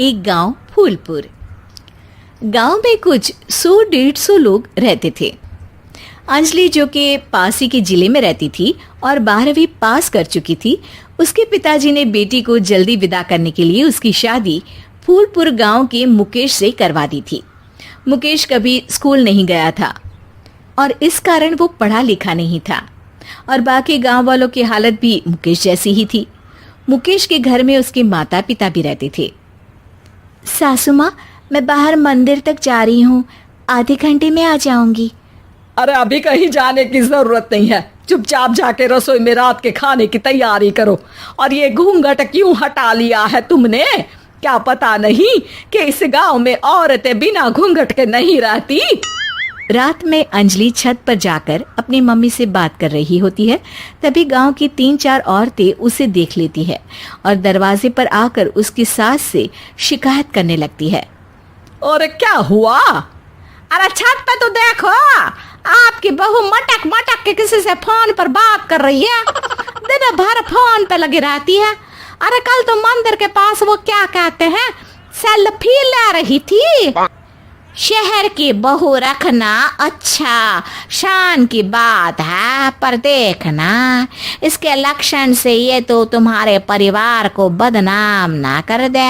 एक गांव फूलपुर। गांव में कुछ 100-150 लोग रहते थे। अंजलि, जो कि पास ही के जिले में रहती थी और 12वीं पास कर चुकी थी, उसके पिताजी ने बेटी को जल्दी विदा करने के लिए उसकी शादी फूलपुर गांव के मुकेश से करवा दी थी। मुकेश कभी स्कूल नहीं गया था और इस कारण वो पढ़ा लिखा नहीं था और बाकी गांव वालों की हालत भी मुकेश जैसी ही थी। मुकेश के घर में उसके माता पिता भी रहते थे। सासू माँ, मैं बाहर मंदिर तक जा रही हूँ, आधे घंटे में आ जाऊंगी। अरे अभी कहीं जाने की जरूरत नहीं है, चुपचाप जाके रसोई में रात के खाने की तैयारी करो। और ये घूंघट क्यों हटा लिया है तुमने? क्या पता नहीं कि इस गांव में औरतें बिना घूंघट के नहीं रहती? रात में अंजलि छत पर जाकर अपनी मम्मी से बात कर रही होती है। तभी गांव की 3-4 औरतें उसे देख लेती है और दरवाजे पर आकर उसकी सास से शिकायत करने लगती है। और क्या हुआ? अरे छत पे तो देखो, आपकी बहू मटक मटक के किसी से फोन पर बात कर रही है। दिन भर फोन पे लगी रहती है। अरे कल तो मंदिर के पास वो क्या कहते हैं, सेल्फी ले रही थी। शहर की बहू रखना अच्छा शान की बात है, पर देखना इसके लक्षण से ये तो तुम्हारे परिवार को बदनाम ना कर दे।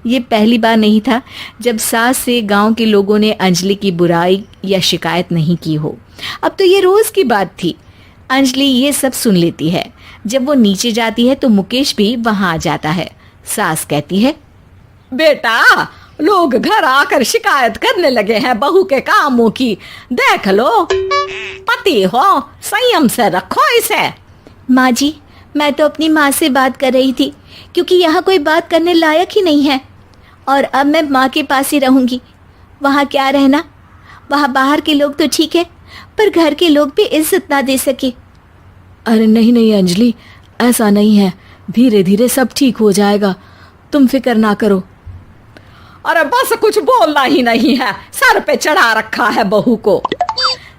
ये पहली बार नहीं था जब सास से गांव के लोगों ने अंजलि की बुराई या शिकायत नहीं की हो। अब तो ये रोज की बात थी। अंजलि ये सब सुन लेती है। जब वो नीचे जाती है तो मुकेश भी वहां आ जाता है। सास कहती है, बेटा, लोग घर आकर शिकायत करने लगे हैं बहू के कामों की, देख लो। पति हो, संयम से रखो इसे। माँ जी, मैं तो अपनी माँ से बात कर रही थी क्योंकि यहाँ कोई बात करने लायक ही नहीं है और अब मैं माँ के पास ही रहूंगी। वहाँ क्या रहना, वहाँ बाहर के लोग तो ठीक है पर घर के लोग भी इज्जत ना दे सके। अरे नहीं नहीं अंजलि, ऐसा नहीं है, धीरे धीरे सब ठीक हो जाएगा, तुम फिक्र ना करो। अरे बस कुछ बोलना ही नहीं है, सर पे चढ़ा रखा है बहू को।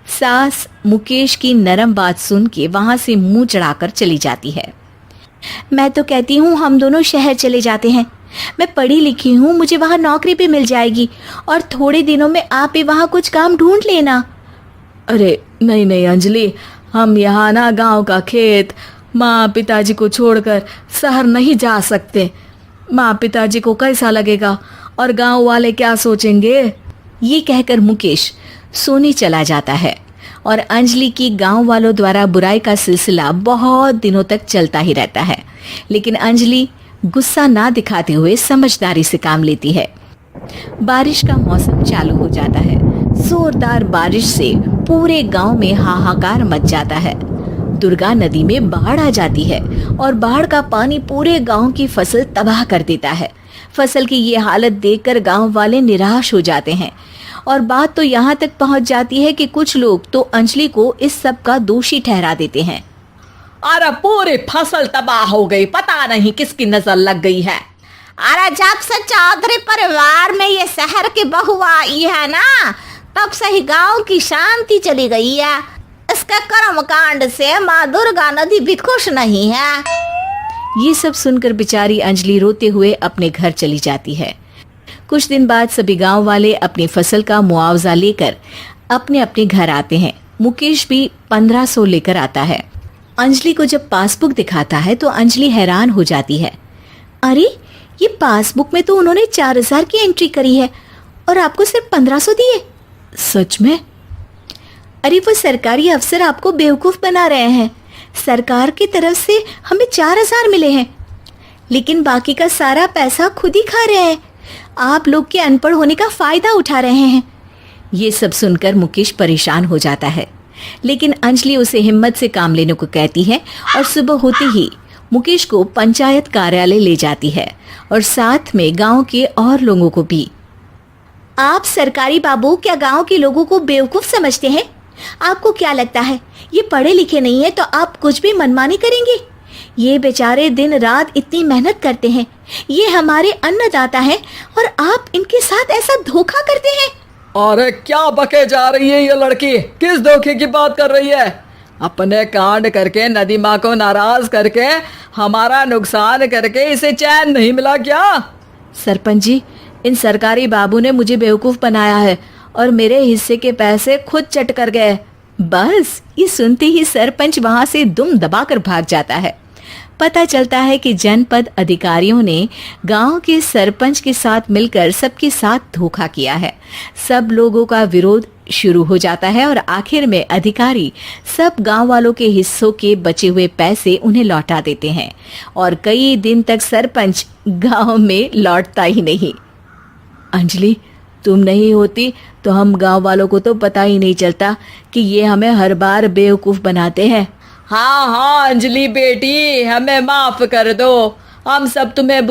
सास मुकेश की नरम बात सुन के वहां से मुंह चढ़ाकर चली जाती है। मैं तो कहती हूँ हम दोनों शहर चले जाते हैं। मैं पढ़ी लिखी हूँ, मुझे वहाँ नौकरी भी मिल जाएगी और थोड़े दिनों में आप भी वहाँ कुछ काम ढूंढ लेना। अरे नहीं नहीं अंजलि, हम यहाँ ना गांव का खेत, माँ पिताजी को छोड़कर शहर नहीं जा सकते। माँ पिताजी को कैसा लगेगा और गांव वाले क्या सोचेंगे? ये कहकर मुकेश सोने चला जाता है और अंजलि की गांव वालों द्वारा बुराई का सिलसिला बहुत दिनों तक चलता ही रहता है। लेकिन अंजलि गुस्सा ना दिखाते हुए समझदारी से काम लेती है। बारिश का मौसम चालू हो जाता है। जोरदार बारिश से पूरे गांव में हाहाकार मच जाता है। दुर्गा नदी में बाढ़ आ जाती है और बाढ़ का पानी पूरे गांव की फसल तबाह कर देता है। फसल की ये हालत देखकर गांव वाले निराश हो जाते हैं और बात तो यहाँ तक पहुँच जाती है कि कुछ लोग तो अंजलि को इस सब का दोषी ठहरा देते हैं। अरे पूरी फसल तबाह हो गई, पता नहीं किसकी नजर लग गई है। अरे जब से चौधरी परिवार में ये शहर की बहू आई है ना, तब से ही गांव की शांति चली गई है। इसके कर्म कांड से माँ दुर्गा नदी भी खुश नहीं है। ये सब सुनकर बेचारी अंजलि रोते हुए अपने घर चली जाती है। कुछ दिन बाद सभी गांव वाले अपनी फसल का मुआवजा लेकर अपने अपने घर आते हैं। मुकेश भी 1500 लेकर आता है। अंजलि को जब पासबुक दिखाता है तो अंजलि हैरान हो जाती है। अरे, ये पासबुक में तो उन्होंने 4000 की एंट्री करी है और आपको सिर्फ 1500 दिए। सच में? अरे वो सरकारी अफसर आपको बेवकूफ बना रहे हैं। सरकार की तरफ से हमें 4000 मिले हैं लेकिन बाकी का सारा पैसा खुद ही खा रहे हैं। आप लोग के अनपढ़ होने का फायदा उठा रहे हैं। ये सब सुनकर मुकेश परेशान हो जाता है लेकिन अंजलि उसे हिम्मत से काम लेने को कहती है और सुबह होते ही मुकेश को पंचायत कार्यालय ले जाती है और साथ में गांव के और लोगों को भी। आप सरकारी बाबू क्या गांव के लोगों को बेवकूफ समझते हैं? आपको क्या लगता है ये पढ़े लिखे नहीं है तो आप कुछ भी मनमानी करेंगे? ये बेचारे दिन रात इतनी मेहनत करते हैं, ये हमारे अन्नदाता हैं और आप इनके साथ ऐसा धोखा करते हैं। अरे क्या बके जा रही है ये लड़की, किस धोखे की बात कर रही है? अपने कांड करके नदी माँ को नाराज करके हमारा नुकसान करके इसे चैन नहीं मिला क्या? सरपंच जी, इन सरकारी बाबू ने मुझे बेवकूफ बनाया है और मेरे हिस्से के पैसे खुद चट कर गए। बस ये सुनते ही सरपंच वहां से दुम दबाकर भाग जाता है। पता चलता है कि जनपद अधिकारियों ने गांव के सरपंच के साथ मिलकर सबके साथ धोखा किया है। सब लोगों का विरोध शुरू हो जाता है और आखिर में अधिकारी सब गांव वालों के हिस्सों के बचे हुए पैसे उन्हें लौटा देते हैं और कई दिन तक सरपंच गांव में लौटता ही नहीं। अंजलि, तुम नहीं होती तो हम गांव वालों को तो पता ही नहीं चलता कि ये हमें हर बार बेवकूफ बनाते हैं। हाँ हाँ अंजलि बेटी, हमें माफ कर दो, हम सब तुम्हें